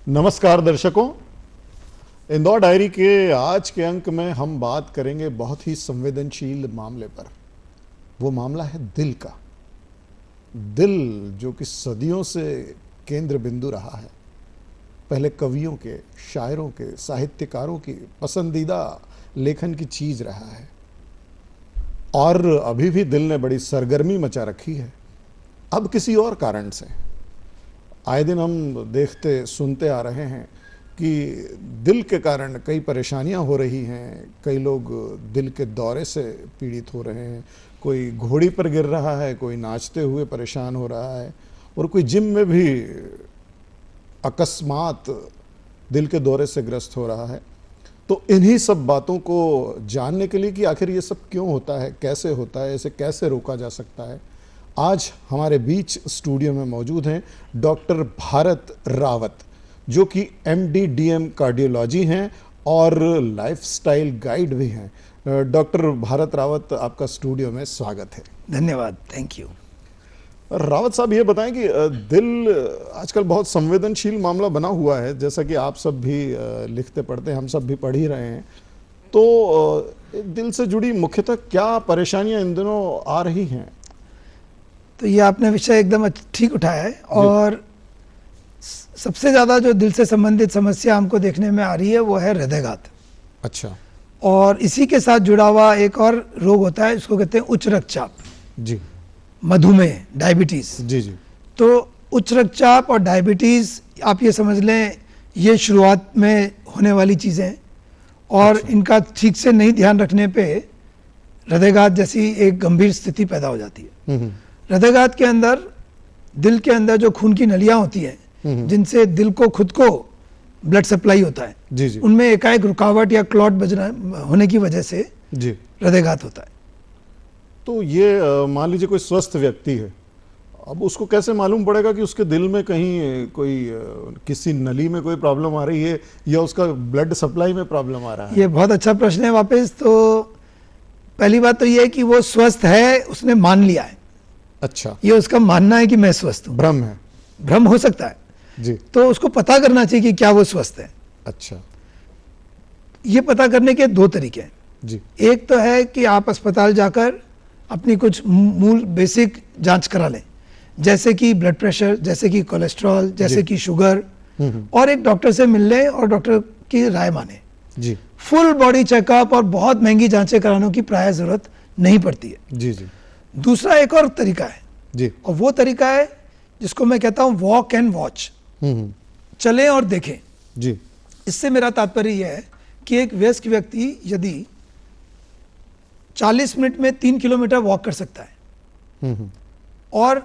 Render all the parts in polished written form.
नमस्कार दर्शकों, इंदौर डायरी के आज के अंक में हम बात करेंगे बहुत ही संवेदनशील मामले पर। वो मामला है दिल का। दिल जो कि सदियों से केंद्र बिंदु रहा है, पहले कवियों के, शायरों के, साहित्यकारों की पसंदीदा लेखन की चीज रहा है और अभी भी दिल ने बड़ी सरगर्मी मचा रखी है। अब किसी और कारण से आए दिन हम देखते सुनते आ रहे हैं कि दिल के कारण कई परेशानियां हो रही हैं। कई लोग दिल के दौरे से पीड़ित हो रहे हैं, कोई घोड़ी पर गिर रहा है, कोई नाचते हुए परेशान हो रहा है और कोई जिम में भी अकस्मात दिल के दौरे से ग्रस्त हो रहा है। तो इन्हीं सब बातों को जानने के लिए कि आखिर ये सब क्यों होता है, कैसे होता है, इसे कैसे रोका जा सकता है, आज हमारे बीच स्टूडियो में मौजूद हैं डॉक्टर भारत रावत, जो कि MD DM कार्डियोलॉजी हैं और लाइफस्टाइल गाइड भी हैं। डॉक्टर भारत रावत, आपका स्टूडियो में स्वागत है। धन्यवाद, थैंक यू। रावत साहब, ये बताएं कि दिल आजकल बहुत संवेदनशील मामला बना हुआ है, जैसा कि आप सब भी लिखते पढ़ते, हम सब भी पढ़ ही रहे हैं। तो दिल से जुड़ी मुख्यतः क्या परेशानियां इन दिनों आ रही हैं? तो ये आपने विषय एकदम ठीक उठाया है और सबसे ज़्यादा जो दिल से संबंधित समस्या हमको देखने में आ रही है वो है हृदयघात। अच्छा। और इसी के साथ जुड़ा हुआ एक और रोग होता है, इसको कहते हैं उच्च रक्तचाप जी, मधुमेह, डायबिटीज़। जी जी। तो उच्च रक्तचाप और डायबिटीज़ आप ये समझ लें, ये शुरुआत में होने वाली चीज़ें हैं और अच्छा। इनका ठीक से नहीं ध्यान रखने पे हृदयघात जैसी एक गंभीर स्थिति पैदा हो जाती है। हृदयघात के अंदर, दिल के अंदर जो खून की नलियां होती हैं जिनसे दिल को खुद को ब्लड सप्लाई होता है, जी जी, उनमें एकाएक रुकावट या क्लॉट बजना होने की वजह से जी। हृदयघात होता है। तो ये मान लीजिए कोई स्वस्थ व्यक्ति है, अब उसको कैसे मालूम पड़ेगा कि उसके दिल में कहीं कोई किसी नली में कोई प्रॉब्लम आ रही है या उसका ब्लड सप्लाई में प्रॉब्लम आ रहा है? ये बहुत अच्छा प्रश्न है। वापस तो पहली बात तो ये है कि वो स्वस्थ है, उसने मान लिया है। अच्छा, ये उसका मानना है कि मैं स्वस्थ हूँ। भ्रम है। भ्रम हो सकता है जी। तो उसको पता करना चाहिए कि क्या वो स्वस्थ है। अच्छा ये पता करने के दो तरीके हैं जी। एक तो है कि आप अस्पताल जाकर अपनी कुछ मूल बेसिक जांच करा लें, जैसे कि ब्लड प्रेशर, जैसे कि कोलेस्ट्रॉल, जैसे कि शुगर, और एक डॉक्टर से मिल लें और डॉक्टर की राय माने। जी फुल बॉडी चेकअप और बहुत महंगी जांचें कराने की प्राय जरूरत नहीं पड़ती है। जी जी दूसरा एक और तरीका है जी। और वो तरीका है जिसको मैं कहता हूं वॉक एंड वॉच, चलें और देखें। जी। इससे मेरा तात्पर्य यह है कि एक वयस्क व्यक्ति यदि 40 मिनट में 3 किलोमीटर वॉक कर सकता है और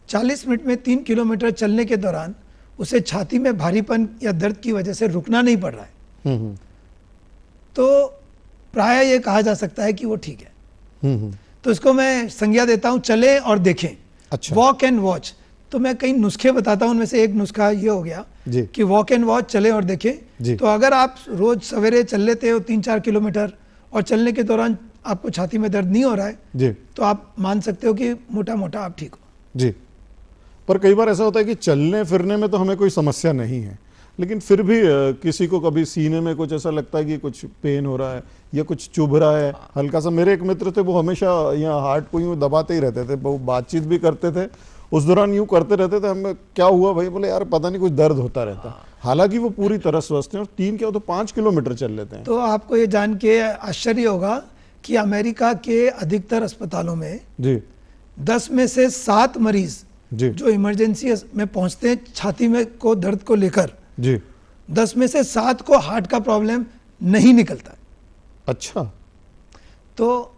40 मिनट में 3 किलोमीटर चलने के दौरान उसे छाती में भारीपन या दर्द की वजह से रुकना नहीं पड़ रहा है, तो प्राय ये कहा जा सकता है कि वो ठीक है। तो इसको मैं संज्ञा देता हूं चलें और देखें। अच्छा। Walk and watch. तो मैं कई नुस्खे बताता हूं, उनमें से एक नुस्खा ये हो गया जी। कि वॉक एंड वॉच, चलें और देखें। तो अगर आप रोज सवेरे चल लेते हो 3-4 किलोमीटर और चलने के दौरान आपको छाती में दर्द नहीं हो रहा है जी, तो आप मान सकते हो कि मोटा मोटा आप ठीक हो। जी। पर कई बार ऐसा होता है कि चलने फिरने में तो हमें कोई समस्या नहीं है, लेकिन फिर भी किसी को कभी सीने में कुछ ऐसा लगता है कि कुछ पेन हो रहा है या कुछ चुभ रहा है हल्का सा। मेरे एक मित्र थे, वो हमेशा यहाँ हार्ट को यूँ दबाते ही रहते थे, वो बातचीत भी करते थे, उस दौरान यूँ करते रहते थे। हमें क्या हुआ भाई, बोले यार पता नहीं कुछ दर्द होता रहता है। हालांकि वो पूरी तरह स्वस्थ हैं और 3 क्या तो 5 किलोमीटर चल लेते हैं। तो आपको ये जान के आश्चर्य होगा कि अमेरिका के अधिकतर अस्पतालों में जी 10 में से 7 मरीज जी जो इमरजेंसी में पहुंचते हैं छाती में को दर्द को लेकर, जी, 10 में से 7 को हार्ट का प्रॉब्लम नहीं निकलता है। अच्छा। तो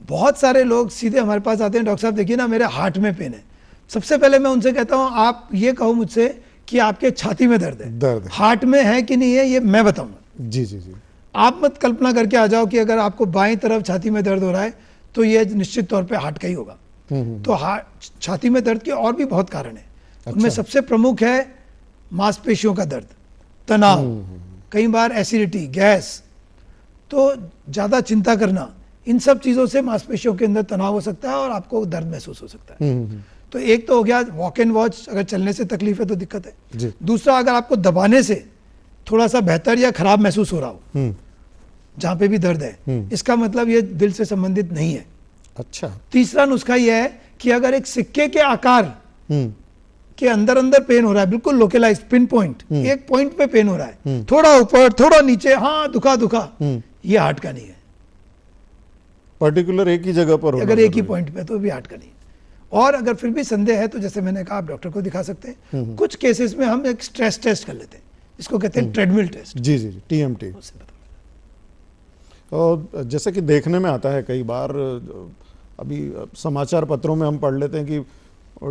बहुत सारे लोग सीधे हमारे पास आते हैं, डॉक्टर साहब देखिए ना मेरे हार्ट में पेन है। सबसे पहले मैं उनसे कहता हूं आप ये कहो मुझसे कि आपके छाती में दर्द है, दर्द है। हार्ट में है कि नहीं है ये मैं बताऊंगा। जी जी जी। आप मत कल्पना करके आ जाओ कि अगर आपको बाईं तरफ छाती में दर्द हो रहा है तो ये निश्चित तौर पे हार्ट का ही होगा। तो हार्ट, छाती में दर्द के और भी बहुत कारण है। उनमें सबसे प्रमुख है मांसपेशियों का दर्द, तनाव, कई बार एसिडिटी, गैस। तो ज़्यादा चिंता करना, इन सब चीज़ों से मांसपेशियों के अंदर तनाव हो सकता है और आपको दर्द महसूस हो सकता है। तो एक तो हो गया वॉक एंड वॉच, अगर चलने से तकलीफ है तो दिक्कत है। जी। दूसरा, अगर आपको दबाने से थोड़ा सा बेहतर या खराब महसूस हो रहा हो, जहां पे भी दर्द है, इसका मतलब ये दिल से संबंधित नहीं है। अच्छा। तीसरा नुस्खा यह है कि अगर एक सिक्के के आकार के अंदर अंदर पेन हो रहा है, बिल्कुल लोकलाइज पिन पॉइंट, एक पॉइंट पे पेन हो रहा है, थोड़ा ऊपर थोड़ा नीचे, हाँ दुखा, ये हार्ट का नहीं है। पर्टिकुलर एक ही जगह पर होना अगर एक ही जरूरी पॉइंट पे तो भी हार्ट का नहीं है। और अगर फिर भी संदेह है तो जैसे मैंने कहा, आप डॉक्टर को दिखा सकते हैं। कुछ केसेस में हम एक स्ट्रेस टेस्ट कर लेते हैं, इसको कहते हैं ट्रेडमिल टेस्ट। है। जी जी जी, TMT। उससे पता और जैसे कि देखने में आता है कई बार, अभी समाचार पत्रों में हम पढ़ लेते हैं कि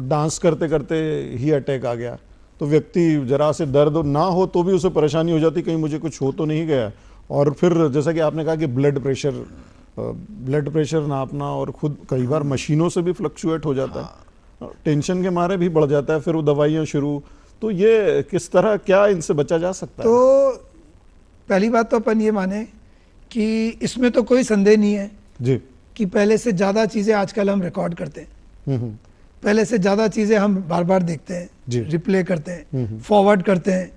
डांस करते करते ही अटैक आ गया, तो व्यक्ति जरा से दर्द ना हो तो भी उसे परेशानी हो जाती, कहीं मुझे कुछ हो तो नहीं गया। और फिर जैसा कि आपने कहा कि ब्लड प्रेशर नापना, और खुद कई बार मशीनों से भी फ्लक्चुएट हो जाता है, टेंशन के मारे भी बढ़ जाता है, फिर वो दवाइयाँ शुरू। तो ये किस तरह, क्या इनसे बचा जा सकता है? तो पहली बात तो अपन ये माने कि इसमें तो कोई संदेह नहीं है जी। कि पहले से ज़्यादा चीज़ें आजकल हम रिकॉर्ड करते हैं, पहले से ज़्यादा चीज़ें हम बार बार देखते हैं, रिप्ले करते हैं, फॉरवर्ड करते हैं,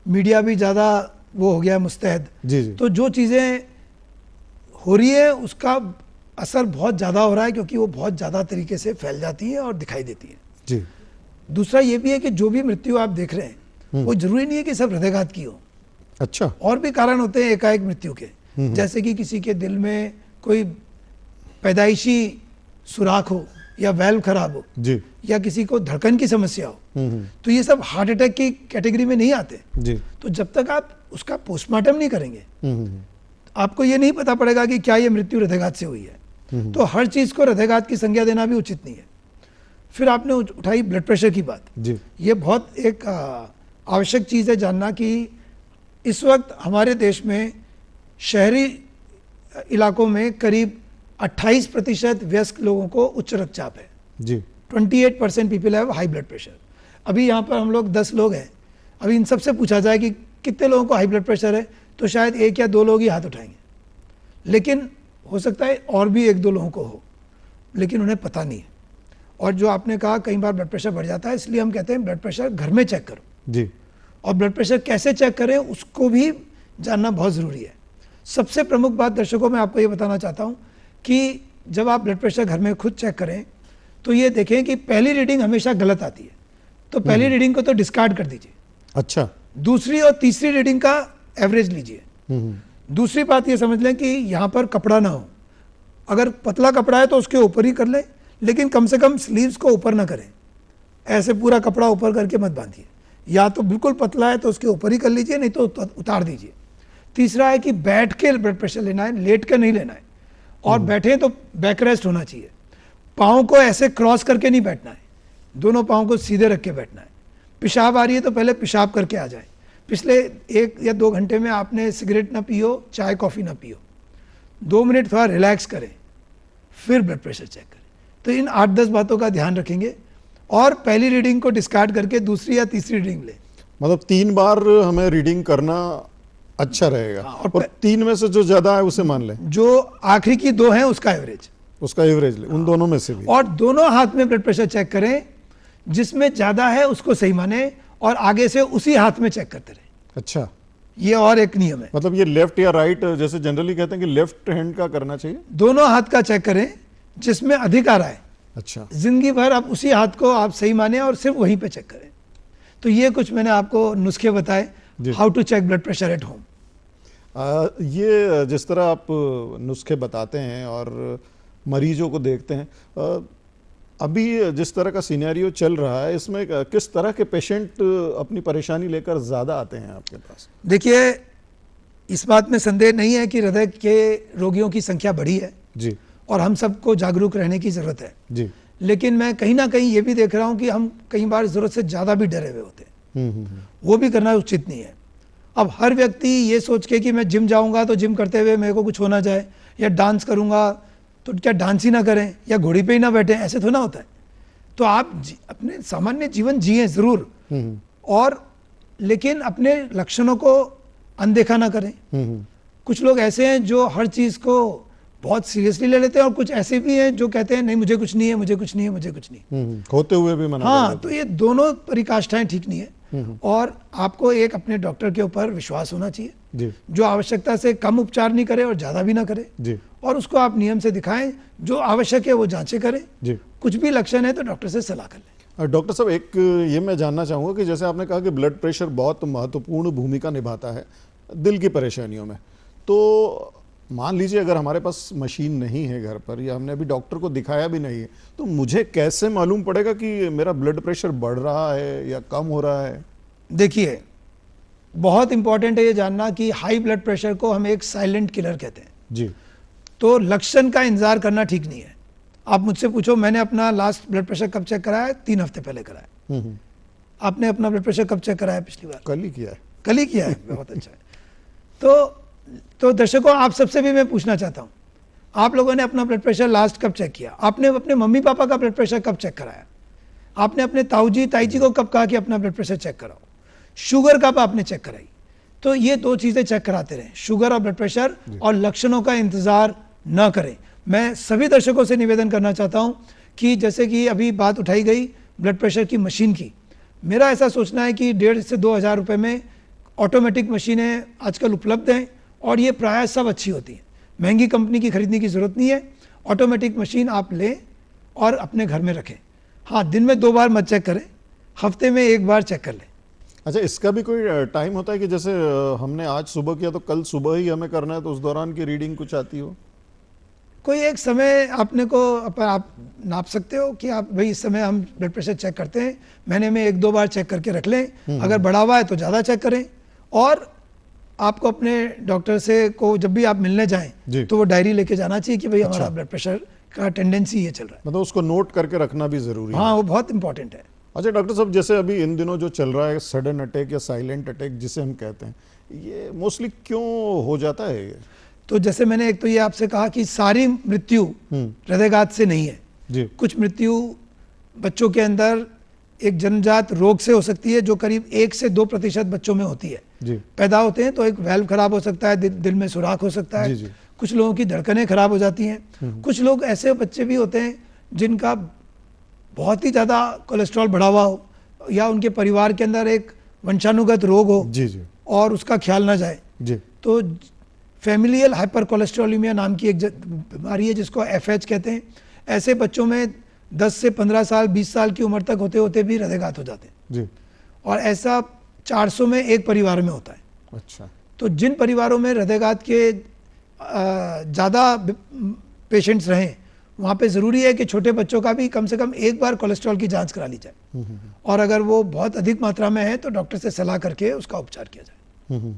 मीडिया भी ज़्यादा वो हो गया है मुस्तैद। जी जी। तो जो चीज़ें हो रही है उसका असर बहुत ज़्यादा हो रहा है, क्योंकि वो बहुत ज़्यादा तरीके से फैल जाती है और दिखाई देती है। जी। दूसरा ये भी है कि जो भी मृत्यु आप देख रहे हैं वो जरूरी नहीं है कि सब हृदयघात की हो। अच्छा। और भी कारण होते हैं एकाएक मृत्यु के, जैसे कि किसी के दिल में कोई पैदाइशी सुराख हो, या वेल्व खराब हो, जी या किसी को धड़कन की समस्या हो, तो ये सब हार्ट अटैक की कैटेगरी में नहीं आते। जी। तो जब तक आप उसका पोस्टमार्टम नहीं करेंगे आपको ये नहीं पता पड़ेगा कि क्या ये मृत्यु हृदयघात से हुई है। तो हर चीज को हृदयघात की संज्ञा देना भी उचित नहीं है। फिर आपने उठाई ब्लड प्रेशर की बात। जी। ये बहुत एक आवश्यक चीज है जानना कि इस वक्त हमारे देश में शहरी इलाकों में करीब 28% वयस्क लोगों को उच्च रक्तचाप है। जी। 28% people have high blood pressure. अभी यहाँ पर हम लोग 10 लोग हैं, अभी इन सबसे पूछा जाए कि कितने लोगों को हाई ब्लड प्रेशर है, तो शायद 1 या 2 लोग ही हाथ उठाएंगे, लेकिन हो सकता है और भी 1-2 लोगों को हो, लेकिन उन्हें पता नहीं है। और जो आपने कहा कई बार ब्लड प्रेशर बढ़ जाता है, इसलिए हम कहते हैं ब्लड प्रेशर घर में चेक करो। जी। और ब्लड प्रेशर कैसे चेक करें उसको भी जानना बहुत ज़रूरी है। सबसे प्रमुख बात दर्शकों मैं आपको ये बताना चाहता हूँ कि जब आप ब्लड प्रेशर घर में खुद चेक करें तो ये देखें कि पहली रीडिंग हमेशा गलत आती है, तो पहली रीडिंग को तो डिस्कार्ड कर दीजिए। अच्छा। दूसरी और तीसरी रीडिंग का एवरेज लीजिए। दूसरी बात ये समझ लें कि यहाँ पर कपड़ा ना हो, अगर पतला कपड़ा है तो उसके ऊपर ही कर लें, लेकिन कम से कम स्लीव्स को ऊपर ना करें, ऐसे पूरा कपड़ा ऊपर करके मत बांधिए। या तो बिल्कुल पतला है तो उसके ऊपर ही कर लीजिए, नहीं तो उतार दीजिए। तीसरा है कि बैठ के ब्लड प्रेशर लेना है, लेट कर नहीं लेना है। और बैठे तो बैक रेस्ट होना चाहिए, पाँव को ऐसे क्रॉस करके नहीं बैठना है, दोनों पाँव को सीधे रख के बैठना है। पेशाब आ रही है तो पहले पेशाब करके आ जाए। पिछले 1 या 2 घंटे में आपने सिगरेट ना पियो, चाय कॉफ़ी ना पियो, 2 मिनट थोड़ा रिलैक्स करें, फिर ब्लड प्रेशर चेक करें। तो इन 8-10 बातों का ध्यान रखेंगे और पहली रीडिंग को डिस्कार्ड करके दूसरी या तीसरी रीडिंग लें। मतलब 3 बार हमें रीडिंग करना अच्छा रहेगा। और 3 में से जो ज्यादा है उसे मान लें, जो आखिरी की 2 हैं उसका एवरेज, उसका एवरेज ले, उन दोनों में से भी। और दोनों हाथ में ब्लड प्रेशर चेक करें, जिसमें ज्यादा है उसको सही माने और आगे से उसी हाथ में चेक करते रहे। अच्छा। ये और एक नियम है। मतलब ये लेफ्ट या राइट, जैसे जनरली कहते हैं कि लेफ्ट हैंड का करना चाहिए, दोनों हाथ का चेक करें जिसमें अधिक आ रहा है। अच्छा। जिंदगी भर आप उसी हाथ को आप सही माने और सिर्फ वहीं पे चेक करें। तो ये कुछ मैंने आपको नुस्खे बताए, how to check blood pressure at home. ये जिस तरह आप नुस्खे बताते हैं और मरीजों को देखते हैं, अभी जिस तरह का सिनेरियो चल रहा है, इसमें किस तरह के पेशेंट अपनी परेशानी लेकर ज़्यादा आते हैं आपके पास? देखिए, इस बात में संदेह नहीं है कि हृदय के रोगियों की संख्या बढ़ी है जी, और हम सबको जागरूक रहने की ज़रूरत है जी। लेकिन मैं कहीं ना कहीं ये भी देख रहा हूँ कि हम कई बार ज़रूरत से ज़्यादा भी डरे हुए होते हैं। वो भी करना उचित नहीं है। अब हर व्यक्ति ये सोच के कि मैं जिम जाऊँगा तो जिम करते हुए मेरे को कुछ होना जाए, या डांस करूँगा तो क्या डांस ही ना करें, या घोड़ी पे ही ना बैठें, ऐसे थोड़ा होता है। तो आप अपने सामान्य जीवन जिए ज़रूर, और लेकिन अपने लक्षणों को अनदेखा ना करें। कुछ लोग ऐसे हैं जो हर चीज़ को बहुत सीरियसली ले लेते हैं, और कुछ ऐसे भी हैं जो कहते हैं नहीं मुझे कुछ नहीं है, मुझे कुछ नहीं है, मुझे कुछ नहीं है। होते हुए भी मना कर हाँ, देते तो ये दोनों परिकाष्ठाएं ठीक नहीं है, और आपको एक अपने डॉक्टर के ऊपर विश्वास होना चाहिए, जी जो आवश्यकता से कम उपचार नहीं करे और ज़्यादा भी ना करे, जी और उसको आप नियम से दिखाएं, जो आवश्यक है वो जांचें करें, जी। कुछ भी लक्षण है तो डॉक्टर से सलाह कर लें। डॉक्टर साहब, एक ये मैं जानना चाहूँगा कि जैसे आपने कहा कि ब्लड प्रेशर बहुत महत्वपूर्ण भूमिका निभाता है दिल की परेशानियों में, तो मान लीजिए अगर हमारे पास मशीन नहीं है घर पर, या हमने अभी डॉक्टर को दिखाया भी नहीं है, तो मुझे कैसे मालूम पड़ेगा कि मेरा ब्लड प्रेशर बढ़ रहा है या कम हो रहा है? देखिए, बहुत इंपॉर्टेंट है ये जानना कि हाई ब्लड प्रेशर को हम एक साइलेंट किलर कहते हैं। जी तो लक्षण का इंतजार करना ठीक नहीं है। आप मुझसे पूछो, मैंने अपना लास्ट ब्लड प्रेशर कब चेक कराया? 3 हफ्ते पहले कराया। आपने अपना ब्लड प्रेशर कब चेक कराया पिछली बार? कल ही किया है। कल ही किया है, बहुत अच्छा है। तो दर्शकों, आप सबसे भी मैं पूछना चाहता हूँ, आप लोगों ने अपना ब्लड प्रेशर लास्ट कब चेक किया? आपने अपने मम्मी पापा का ब्लड प्रेशर कब चेक कराया? आपने अपने ताऊजी ताईजी को कब कहा कि अपना ब्लड प्रेशर चेक कराओ? शुगर कब आपने चेक कराई? तो ये 2 चीज़ें चेक कराते रहें, शुगर और ब्लड प्रेशर, और लक्षणों का इंतजार न करें। मैं सभी दर्शकों से निवेदन करना चाहता हूँ कि जैसे कि अभी बात उठाई गई ब्लड प्रेशर की मशीन की, मेरा ऐसा सोचना है कि 1,500 से 2,000 रुपये में ऑटोमेटिक मशीनें आजकल उपलब्ध हैं, और ये प्रायः सब अच्छी होती हैं। महंगी कंपनी की खरीदने की ज़रूरत नहीं है। ऑटोमेटिक मशीन आप लें और अपने घर में रखें। हाँ, दिन में 2 बार मत चेक करें, हफ्ते में 1 बार चेक कर लें। अच्छा, इसका भी कोई टाइम होता है कि जैसे हमने आज सुबह किया तो कल सुबह ही हमें करना है, तो उस दौरान की रीडिंग कुछ आती हो? कोई एक समय आपने को आप नाप सकते हो कि आप भाई इस समय हम ब्लड प्रेशर चेक करते हैं, महीने में 1-2 बार चेक करके रख लें। अगर बढ़ा हुआ है तो ज़्यादा चेक करें, और आपको अपने डॉक्टर से को जब भी आप मिलने जाएं तो वो डायरी लेके जाना चाहिए कि भाई हमारा ब्लड प्रेशर का टेंडेंसी ये चल रहा है। मतलब उसको नोट करके रखना भी जरूरी है। हाँ, वो बहुत इंपॉर्टेंट है। अच्छा डॉक्टर साहब, जैसे अभी इन दिनों जो चल रहा है सडन अटैक या साइलेंट अटैक जिसे हम कहते हैं, ये मोस्टली क्यों हो जाता है ये? तो जैसे मैंने एक तो ये आपसे कहा कि सारी मृत्यु हृदयघात से नहीं है जी। कुछ मृत्यु बच्चों के अंदर एक जन्मजात रोग से हो सकती है, जो करीब 1 से 2% बच्चों में होती है। जी। पैदा होते हैं तो एक वेल्व खराब हो सकता है, दिल में सुराख हो सकता है। जी। कुछ लोगों की धड़कनें खराब हो जाती हैं। कुछ लोग ऐसे बच्चे भी होते हैं जिनका बहुत ही ज़्यादा कोलेस्ट्रॉल बढ़ा हुआ हो, या उनके परिवार के अंदर एक वंशानुगत रोग हो जी जी। और उसका ख्याल ना जाए। जी। तो फैमिलियल हाइपर कोलेस्ट्रोलिमिया नाम की एक बीमारी है जिसको FH कहते हैं। ऐसे बच्चों में 10 से 15 साल 20 साल की उम्र तक होते होते भी हृदयघात हो जाते हैं जी। और ऐसा 400 में एक परिवार में होता है। अच्छा। तो जिन परिवारों में हृदयघात के ज़्यादा पेशेंट्स रहें, वहाँ पे ज़रूरी है कि छोटे बच्चों का भी कम से कम एक बार कोलेस्ट्रॉल की जांच करा ली जाए, और अगर वो बहुत अधिक मात्रा में है तो डॉक्टर से सलाह करके उसका उपचार किया जाए।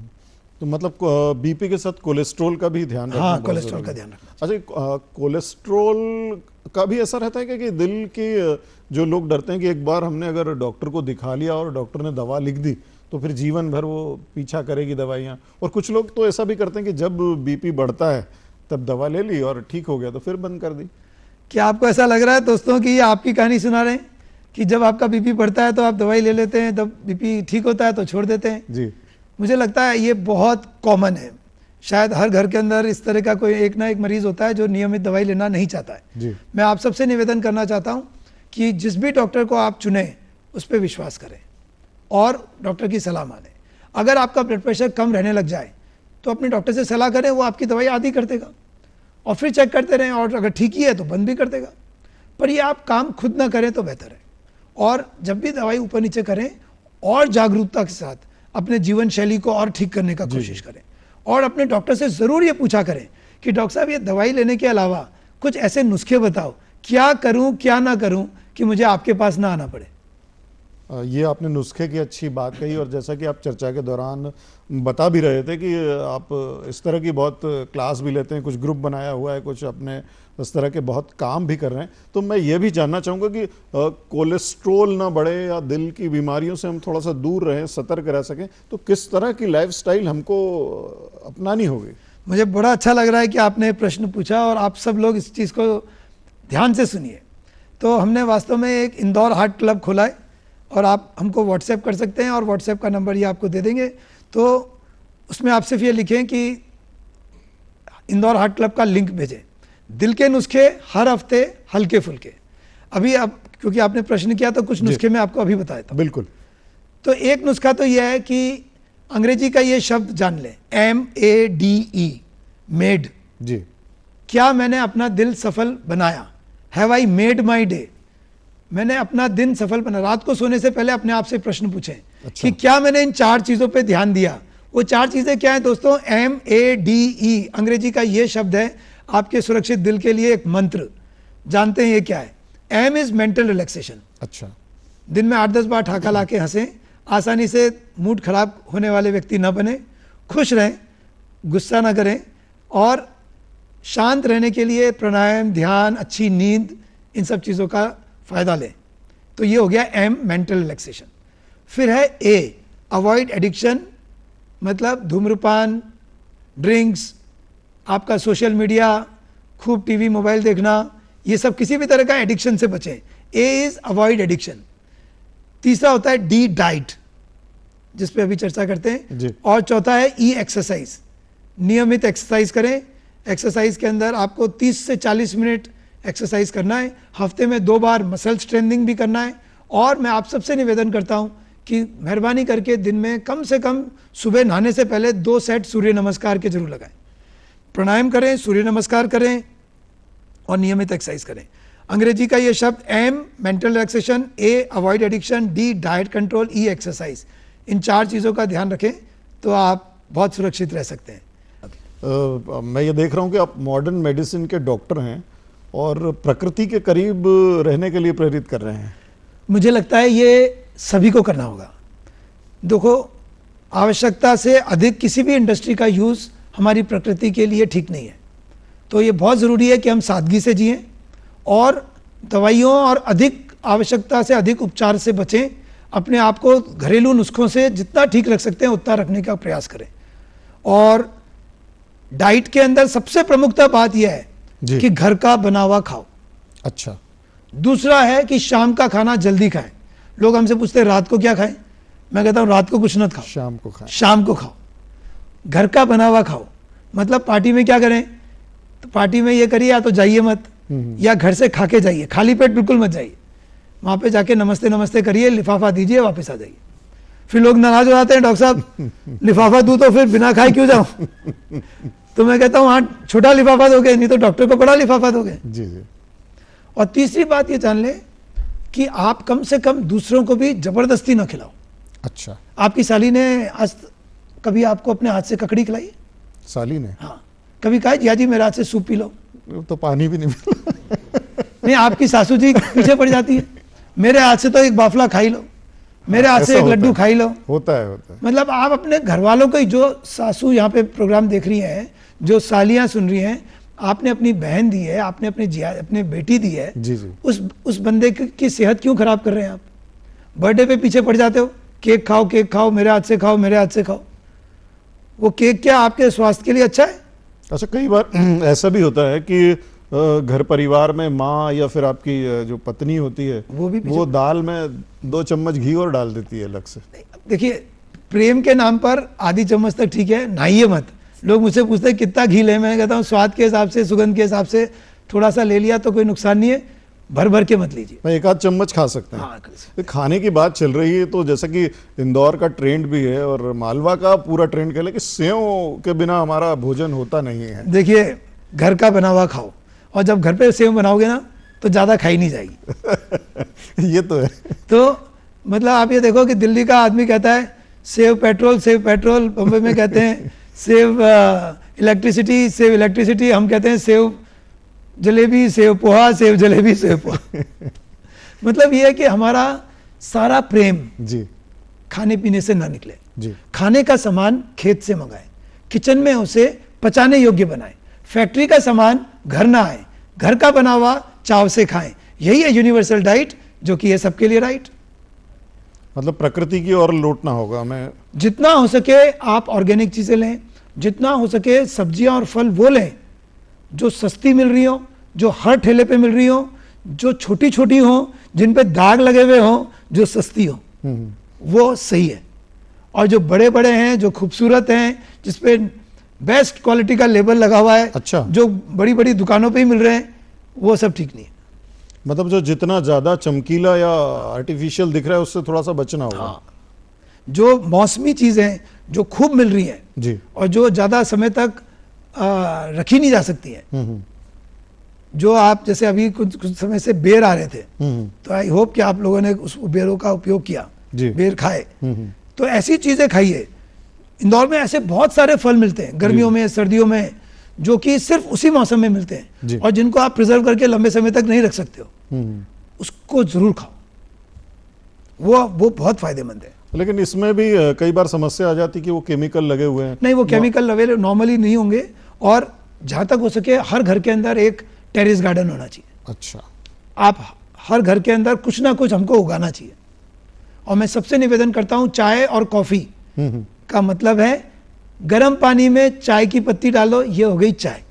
तो मतलब बीपी के साथ कोलेस्ट्रॉल का भी ध्यान रखना। हाँ, कोलेस्ट्रॉल का ध्यान रखना। अच्छा, कोलेस्ट्रॉल का भी असर रहता है कि दिल की, जो लोग डरते हैं कि एक बार हमने अगर डॉक्टर को दिखा लिया और डॉक्टर ने दवा लिख दी तो फिर जीवन भर वो पीछा करेगी दवाइयाँ, और कुछ लोग तो ऐसा भी करते हैं कि जब बीपी बढ़ता है तब दवा ले ली और ठीक हो गया तो फिर बंद कर दी। क्या आपको ऐसा लग रहा है दोस्तों कि ये आपकी कहानी सुना रहे हैं कि जब आपका बीपी बढ़ता है तो आप दवाई ले लेते हैं, जब बीपी ठीक होता है तो छोड़ देते हैं? जी। मुझे लगता है ये बहुत कॉमन है। शायद हर घर के अंदर इस तरह का कोई एक ना एक मरीज होता है जो नियमित दवाई लेना नहीं चाहता है। जी। मैं आप सबसे निवेदन करना चाहता हूँ कि जिस भी डॉक्टर को आप चुनें उस पर विश्वास करें और डॉक्टर की सलाह मानें। अगर आपका ब्लड प्रेशर कम रहने लग जाए तो अपने डॉक्टर से सलाह करें, वो आपकी दवाई आधी कर देगा और फिर चेक करते रहें, और अगर ठीक ही है तो बंद भी कर देगा। पर ये आप काम खुद ना करें तो बेहतर है, और जब भी दवाई ऊपर नीचे करें और जागरूकता के साथ अपने जीवन शैली को और ठीक करने का कोशिश करें, और अपने डॉक्टर से ज़रूर ये पूछा करें कि डॉक्टर साहब ये दवाई लेने के अलावा कुछ ऐसे नुस्खे बताओ, क्या करूं क्या ना करूं कि मुझे आपके पास ना आना पड़े। ये आपने नुस्खे की अच्छी बात कही, और जैसा कि आप चर्चा के दौरान बता भी रहे थे कि आप इस तरह की बहुत क्लास भी लेते हैं, कुछ ग्रुप बनाया हुआ है, कुछ अपने इस तरह के बहुत काम भी कर रहे हैं। तो मैं ये भी जानना चाहूँगा कि कोलेस्ट्रोल ना बढ़े या दिल की बीमारियों से हम थोड़ा सा दूर रहें, सतर्क रह सकें, तो किस तरह की लाइफस्टाइल हमको अपनानी होगी? मुझे बड़ा अच्छा लग रहा है कि आपने प्रश्न पूछा और आप सब लोग इस चीज़ को ध्यान से सुनिए। तो हमने वास्तव में एक इंदौर हार्ट क्लब खोला है, और आप हमको व्हाट्सएप कर सकते हैं, और व्हाट्सएप का नंबर ये आपको दे देंगे। तो उसमें आप सिर्फ ये लिखें कि इंदौर हार्ट क्लब का लिंक भेजें, दिल के नुस्खे हर हफ्ते हल्के फुल्के। अभी अब क्योंकि आपने प्रश्न किया तो कुछ नुस्खे मैं आपको अभी बता देता हूं। बिल्कुल। तो एक नुस्खा तो यह है कि अंग्रेजी का ये शब्द जान लें, MADE, मेड। जी। क्या मैंने अपना दिल सफल बनाया? Have I made my day? मैंने अपना दिन सफल बना। रात को सोने से पहले अपने आप से प्रश्न पूछें कि क्या मैंने इन 4 चीजों पे ध्यान दिया। वो 4 चीजें क्या है दोस्तों? MADE, अंग्रेजी का ये शब्द है आपके सुरक्षित दिल के लिए एक मंत्र। जानते हैं ये क्या है? M is mental relaxation. अच्छा। दिन में 8-10 बार ठाका ला के हंसें, आसानी से मूड खराब होने वाले व्यक्ति न बने, खुश रहें, गुस्सा ना करें, और शांत रहने के लिए प्राणायाम, ध्यान, अच्छी नींद, इन सब चीज़ों का फ़ायदा लें। तो ये हो गया M, मेंटल रिलैक्सेशन। फिर है A, अवॉइड एडिक्शन, मतलब धूम्रपान, ड्रिंक्स, आपका सोशल मीडिया, खूब टीवी मोबाइल देखना, ये सब किसी भी तरह का एडिक्शन से बचें। A is avoid addiction. तीसरा होता है D, डाइट, जिस पे अभी चर्चा करते हैं जी। और चौथा है E, एक्सरसाइज। नियमित एक्सरसाइज करें। एक्सरसाइज के अंदर आपको 30 से 40 मिनट एक्सरसाइज करना है। हफ्ते में 2 बार मसल स्ट्रेंथनिंग भी करना है। और मैं आप सबसे निवेदन करता हूं कि मेहरबानी करके दिन में कम से कम सुबह नहाने से पहले 2 सेट सूर्य नमस्कार के जरूर लगाएं। प्राणायाम करें, सूर्य नमस्कार करें और नियमित एक्सरसाइज करें। अंग्रेजी का ये शब्द M, mental relaxation, A, avoid addiction, D, diet control, E, exercise, इन 4 चीज़ों का ध्यान रखें तो आप बहुत सुरक्षित रह सकते हैं। मैं ये देख रहा हूँ कि आप मॉडर्न मेडिसिन के डॉक्टर हैं और प्रकृति के करीब रहने के लिए प्रेरित कर रहे हैं। मुझे लगता है ये सभी को करना होगा। देखो, आवश्यकता से अधिक किसी भी इंडस्ट्री का यूज़ हमारी प्रकृति के लिए ठीक नहीं है। तो ये बहुत ज़रूरी है कि हम सादगी से जिएं और दवाइयों और अधिक आवश्यकता से अधिक उपचार से बचें। अपने आप को घरेलू नुस्खों से जितना ठीक रख सकते हैं उतना रखने का प्रयास करें। और डाइट के अंदर सबसे प्रमुखता बात यह है कि घर का बना हुआ खाओ। अच्छा। दूसरा है कि शाम का खाना जल्दी खाएं। लोग हमसे पूछते हैं रात को क्या खाएं? मैं कहता हूं रात को कुछ मत खाओ, शाम को खाएं। शाम को खाओ। घर का बना हुआ खाओ। मतलब पार्टी में क्या करें? तो पार्टी में ये करिए, या तो जाइए मत, या घर से खा के जाइए, खाली पेट बिल्कुल मत जाइए। वहां पे जाके नमस्ते नमस्ते करिए, लिफाफा दीजिए, वापस आ जाइए। फिर लोग नाराज हो जाते हैं, डॉक्टर साहब लिफाफा दूं तो फिर बिना खाए क्यों जाऊं? तो मैं कहता हूं हाँ, छोटा लिफाफा दोगे, नहीं तो डॉक्टर को बड़ा लिफाफा दोगे। जी जी। और तीसरी बात ये जान लें कि आप कम से कम दूसरों को भी जबरदस्ती ना खिलाओ। अच्छा। आपकी साली ने आज कभी आपको अपने हाथ से ककड़ी खिलाई? साली ने? हाँ। कभी कहा जिया जी मेरे हाथ से सूप पी लो? तो पानी भी नहीं मिला। नहीं, आपकी सासू जी पीछे पड़ जाती है, मेरे हाथ से तो एक बाफला खाई लो, मेरे हाथ से एक लड्डू खाई लो। होता है। मतलब आप अपने घर वालों को, जो सासू यहाँ पे प्रोग्राम देख रही हैं, जो सालियां सुन रही हैं, आपने अपनी बहन दी है, आपने अपने बेटी दी है, जी जी। उस बंदे की सेहत क्यों खराब कर रहे हैं आप? बर्थडे पे पीछे पड़ जाते हो, केक खाओ, मेरे हाथ से खाओ, मेरे हाथ से खाओ। वो केक क्या आपके स्वास्थ्य के लिए अच्छा है? अच्छा, कई बार ऐसा भी होता है कि घर परिवार में माँ या फिर आपकी जो पत्नी होती है वो दाल में 2 चम्मच घी और डाल देती है अलग से। देखिए, प्रेम के नाम पर आधी चम्मच तक ठीक है, नहाइए मत। लोग मुझसे पूछते हैं कितना घी लें, मैं कहता हूँ स्वाद के हिसाब से, सुगंध के हिसाब से थोड़ा सा ले लिया तो कोई नुकसान नहीं है, भर भर के मत लीजिए। मैं 1 आध चम्मच खा सकते हैं। हाँ, खाने की बात चल रही है तो जैसा कि इंदौर का ट्रेंड भी है और मालवा का पूरा ट्रेंड कह लें कि सेव के बिना हमारा भोजन होता नहीं है। देखिए, घर का बना हुआ खाओ, और जब घर पे सेव बनाओगे ना तो ज़्यादा खाई नहीं जाएगी। ये तो है। तो मतलब आप ये देखो कि दिल्ली का आदमी कहता है सेव पेट्रोल, बम्बई में कहते हैं सेव इलेक्ट्रिसिटी, हम कहते हैं save jalebi, save poha, save jalebi, save poha. मतलब ये है कि हमारा सारा प्रेम जी खाने पीने से ना निकले। जी। खाने का सामान खेत से मंगाएं, किचन में उसे पचाने योग्य बनाएं। फैक्ट्री का सामान घर ना आए, घर का बना हुआ चाव से खाएं। यही है यूनिवर्सल डाइट, जो कि है सबके लिए राइट। मतलब प्रकृति की ओर लौटना होगा हमें। जितना हो सके आप ऑर्गेनिक चीजें लें, जितना हो सके सब्जियां और फल वो लें जो सस्ती मिल रही हो, जो हर ठेले पे मिल रही हो, जो छोटी छोटी हो, जिन पे दाग लगे हुए हो, जो सस्ती हो, वो सही है। और जो बड़े बड़े हैं, जो खूबसूरत हैं, जिसपे बेस्ट क्वालिटी का लेबल लगा हुआ है, अच्छा। जो बड़ी बड़ी दुकानों पे ही मिल रहे हैं, वो सब ठीक नहीं है। मतलब जो जितना ज्यादा चमकीला या आर्टिफिशियल दिख रहा है उससे थोड़ा सा बचना होगा। हाँ, जो मौसमी चीजें जो खूब मिल रही हैं जी। और जो ज्यादा समय तक रखी नहीं जा सकती हैं, जो आप जैसे अभी कुछ समय से बेर आ रहे थे, तो आई होप कि आप लोगों ने उस बेरों का उपयोग किया, बेर खाए, तो ऐसी चीजें खाइए। इंदौर में ऐसे बहुत सारे फल मिलते हैं गर्मियों में, सर्दियों में, जो कि सिर्फ उसी मौसम में मिलते हैं और जिनको आप प्रिजर्व करके लंबे समय तक नहीं रख सकते हो, उसको जरूर खाओ, वो बहुत फायदेमंद है। लेकिन इसमें भी कई बार समस्या आ जाती कि वो केमिकल लगे हुए हैं। नहीं, वो केमिकल लगे नॉर्मली नहीं होंगे, और जहां तक हो सके हर घर के अंदर एक टेरेस गार्डन होना चाहिए। अच्छा। आप हर घर के अंदर कुछ ना कुछ हमको उगाना चाहिए। और मैं सबसे निवेदन करता हूं, चाय और कॉफी का मतलब है गर्म पानी में चाय की पत्ती डालो, ये हो गई चाय।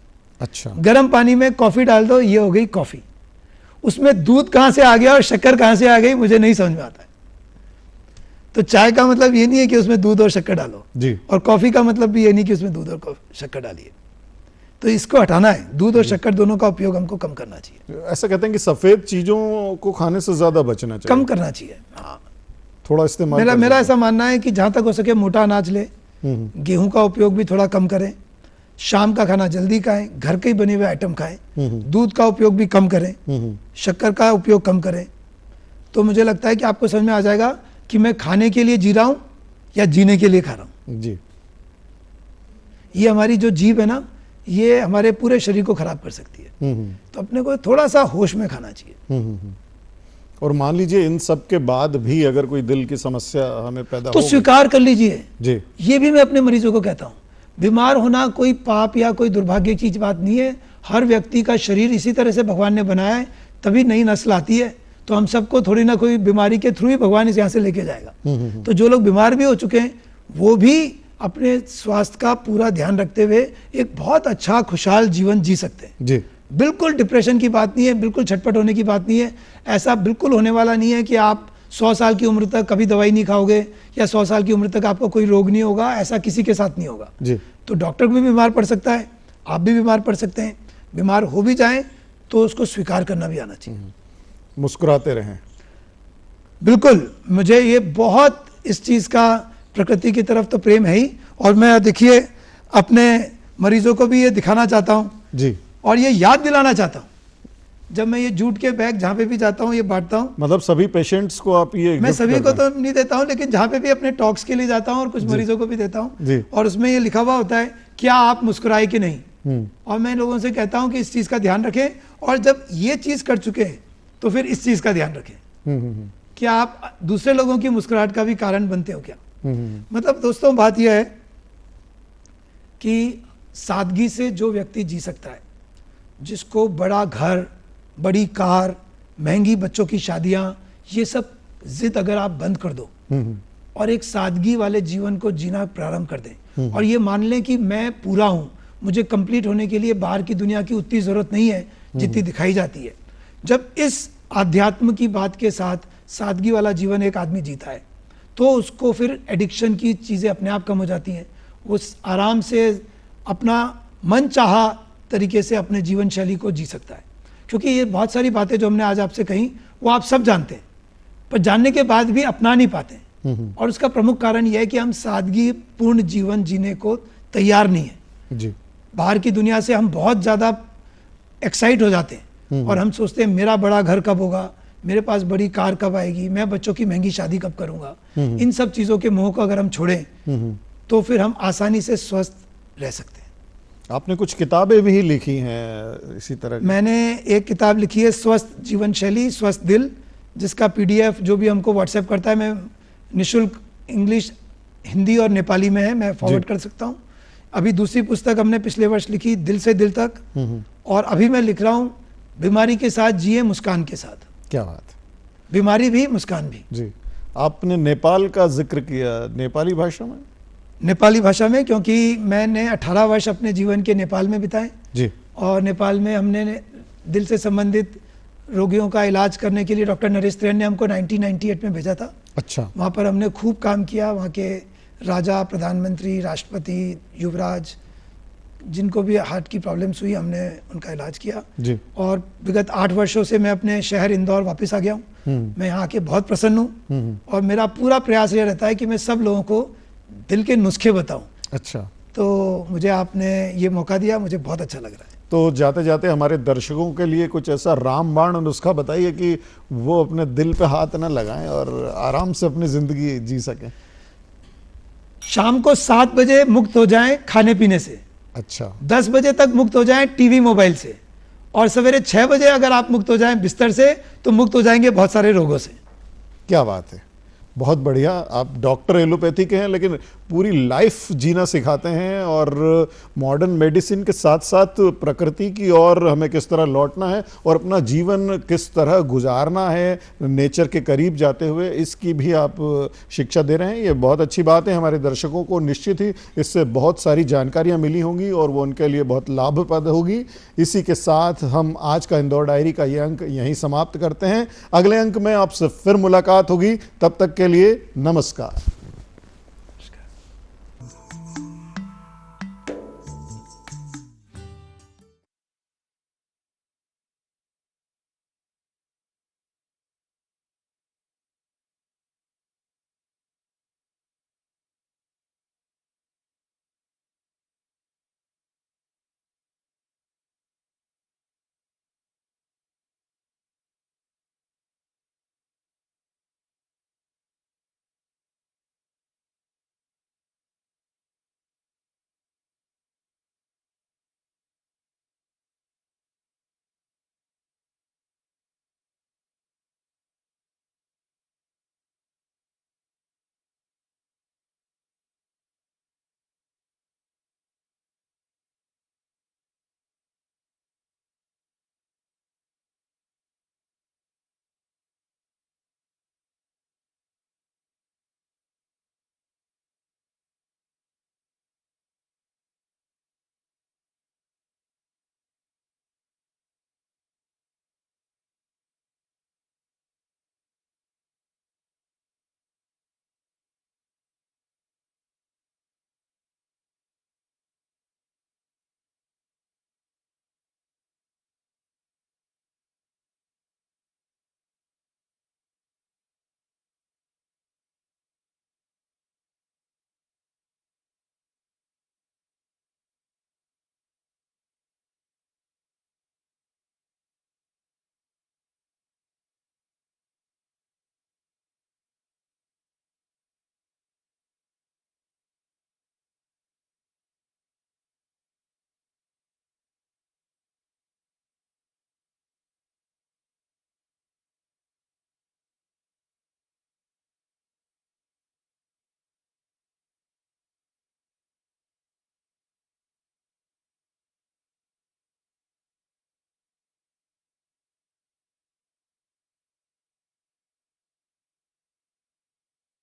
अच्छा। गर्म पानी में कॉफी डाल दो, ये हो गई कॉफी। उसमें दूध कहां से आ गया और शक्कर कहां से आ गई, मुझे नहीं समझ में आता है। तो चाय का मतलब ये नहीं है कि उसमें दूध और शक्कर डालो जी, और कॉफी का मतलब भी ये नहीं कि उसमें दूध और शक्कर डालिए। तो इसको हटाना है, दूध और शक्कर दोनों का उपयोग हमको कम करना चाहिए। ऐसा कहते हैं कि सफेद चीजों को खाने से ज्यादा बचना चाहिए, कम करना चाहिए। हाँ, थोड़ा इस्तेमाल। मेरा ऐसा मानना है कि जहां तक हो सके मोटा अनाज ले, गेहूं का उपयोग भी थोड़ा कम करें, शाम का खाना जल्दी खाएं, घर के ही बने हुए आइटम खाएं, दूध का उपयोग भी कम करें, शक्कर का उपयोग कम करें। तो मुझे लगता है कि आपको समझ में आ जाएगा कि मैं खाने के लिए जी रहा हूं या जीने के लिए खा रहा हूं जी। ये हमारी जो जीभ है ना, ये हमारे पूरे शरीर को खराब कर सकती है। तो अपने को थोड़ा सा होश में खाना चाहिए। और मान लीजिए इन सब के बाद भी अगर कोई दिल की समस्या हमें पैदा तो स्वीकार कर लीजिए जी। ये भी मैं अपने मरीजों को कहता हूं, बीमार होना कोई पाप या कोई दुर्भाग्य की बात नहीं है। हर व्यक्ति का शरीर इसी तरह से भगवान ने बनाया है, तभी नई नस्ल आती है। तो हम सबको थोड़ी ना कोई बीमारी के थ्रू ही भगवान इस यहाँ से लेके जाएगा। तो जो लोग बीमार भी हो चुके हैं, वो भी अपने स्वास्थ्य का पूरा ध्यान रखते हुए एक बहुत अच्छा खुशहाल जीवन जी सकते हैं जी। बिल्कुल डिप्रेशन की बात नहीं है, बिल्कुल छटपट होने की बात नहीं है। ऐसा बिल्कुल होने वाला नहीं है कि आप 100 साल की उम्र तक कभी दवाई नहीं खाओगे या 100 साल की उम्र तक आपको कोई रोग नहीं होगा, ऐसा किसी के साथ नहीं होगा जी। तो डॉक्टर भी बीमार पड़ सकता है, आप भी बीमार पड़ सकते हैं। बीमार हो भी जाएं तो उसको स्वीकार करना भी आना चाहिए, मुस्कुराते रहें। बिल्कुल, मुझे ये बहुत इस चीज़ का प्रकृति की तरफ तो प्रेम है ही, और मैं देखिए अपने मरीजों को भी ये दिखाना चाहता हूँ जी, और ये याद दिलाना चाहता हूँ। जब मैं ये जूट के बैग जहाँ पे भी जाता हूँ ये बांटता हूँ, मतलब सभी पेशेंट्स को आप ये मैं सभी को तो नहीं देता हूँ, लेकिन जहाँ पे भी अपने टॉक्स के लिए जाता हूँ और कुछ मरीजों को भी देता हूँ, और उसमें ये लिखा हुआ होता है क्या आप मुस्कुराए कि नहीं। और मैं लोगों से कहता हूँ कि इस चीज़ का ध्यान रखें, और जब ये चीज़ कर चुके हैं तो फिर इस चीज़ का ध्यान रखें कि आप दूसरे लोगों की मुस्कुराहट का भी कारण बनते हो क्या। मतलब दोस्तों बात यह है कि सादगी से जो व्यक्ति जी सकता है, जिसको बड़ा घर, बड़ी कार, महंगी बच्चों की शादियां, ये सब जिद अगर आप बंद कर दो और एक सादगी वाले जीवन को जीना प्रारंभ कर दें और ये मान लें कि मैं पूरा हूं, मुझे कंप्लीट होने के लिए बाहर की दुनिया की उतनी जरूरत नहीं है जितनी दिखाई जाती है। जब इस आध्यात्म की बात के साथ सादगी वाला जीवन एक आदमी जीता है तो उसको फिर एडिक्शन की चीज़ें अपने आप कम हो जाती हैं। वो आराम से अपना मन चाहा तरीके से अपने जीवन शैली को जी सकता है। क्योंकि ये बहुत सारी बातें जो हमने आज आपसे कही वो आप सब जानते हैं, पर जानने के बाद भी अपना नहीं पाते हैं। और उसका प्रमुख कारण यह है कि हम सादगी पूर्ण जीवन जीने को तैयार नहीं है जी। बाहर की दुनिया से हम बहुत ज़्यादा एक्साइट हो जाते हैं और हम सोचते हैं मेरा बड़ा घर कब होगा, मेरे पास बड़ी कार कब आएगी, मैं बच्चों की महंगी शादी कब करूंगा। इन सब चीज़ों के मोह को अगर हम छोड़ें तो फिर हम आसानी से स्वस्थ रह सकते हैं। आपने कुछ किताबें भी लिखी हैं इसी तरह की? मैंने एक किताब लिखी है स्वस्थ जीवन शैली स्वस्थ दिल, जिसका PDF जो भी हमको व्हाट्सएप करता है मैं निःशुल्क इंग्लिश, हिंदी और नेपाली में है, मैं फॉरवर्ड कर सकता हूँ। अभी दूसरी पुस्तक हमने पिछले वर्ष लिखी दिल से दिल तक, और अभी मैं लिख रहा हूँ बीमारी के साथ जिए मुस्कान के साथ। क्या बात, बीमारी भी मुस्कान भी जी। आपने नेपाल का जिक्र किया, नेपाली भाषा में? नेपाली भाषा में, क्योंकि मैंने 18 वर्ष अपने जीवन के नेपाल में बिताए जी, और नेपाल में हमने दिल से संबंधित रोगियों का इलाज करने के लिए डॉक्टर नरेश त्रेन ने हमको 1998 में भेजा था। अच्छा। वहाँ पर हमने खूब काम किया, वहाँ के राजा, प्रधानमंत्री, राष्ट्रपति, युवराज, जिनको भी हार्ट की प्रॉब्लम्स हुई हमने उनका इलाज किया जी। और विगत 8 वर्षों से मैं अपने शहर इंदौर वापस आ गया हूँ। मैं यहाँ आके बहुत प्रसन्न हूँ और मेरा पूरा प्रयास ये रहता है कि मैं सब लोगों को दिल के नुस्खे बताऊँ। अच्छा, तो मुझे आपने ये मौका दिया, मुझे बहुत अच्छा लग रहा है। तो जाते जाते हमारे दर्शकों के लिए कुछ ऐसा रामबाण नुस्खा बताइए कि वो अपने दिल पे हाथ न लगाएं और आराम से अपनी जिंदगी जी सकें। शाम को 7 बजे मुक्त हो जाएं खाने पीने से, अच्छा, 10 बजे तक मुक्त हो जाएं टीवी मोबाइल से, और सवेरे 6 बजे अगर आप मुक्त हो जाएं बिस्तर से तो मुक्त हो जाएंगे बहुत सारे रोगों से। क्या बात है, बहुत बढ़िया। आप डॉक्टर एलोपैथी के हैं लेकिन पूरी लाइफ जीना सिखाते हैं और मॉडर्न मेडिसिन के साथ साथ प्रकृति की ओर हमें किस तरह लौटना है और अपना जीवन किस तरह गुजारना है नेचर के करीब जाते हुए, इसकी भी आप शिक्षा दे रहे हैं। ये बहुत अच्छी बात है। हमारे दर्शकों को निश्चित ही इससे बहुत सारी जानकारियां मिली होंगी और वो उनके लिए बहुत लाभप्रद होगी। इसी के साथ हम आज का इंदौर डायरी का ये अंक यहीं समाप्त करते हैं। अगले अंक में आपसे फिर मुलाकात होगी, तब तक के लिए नमस्कार।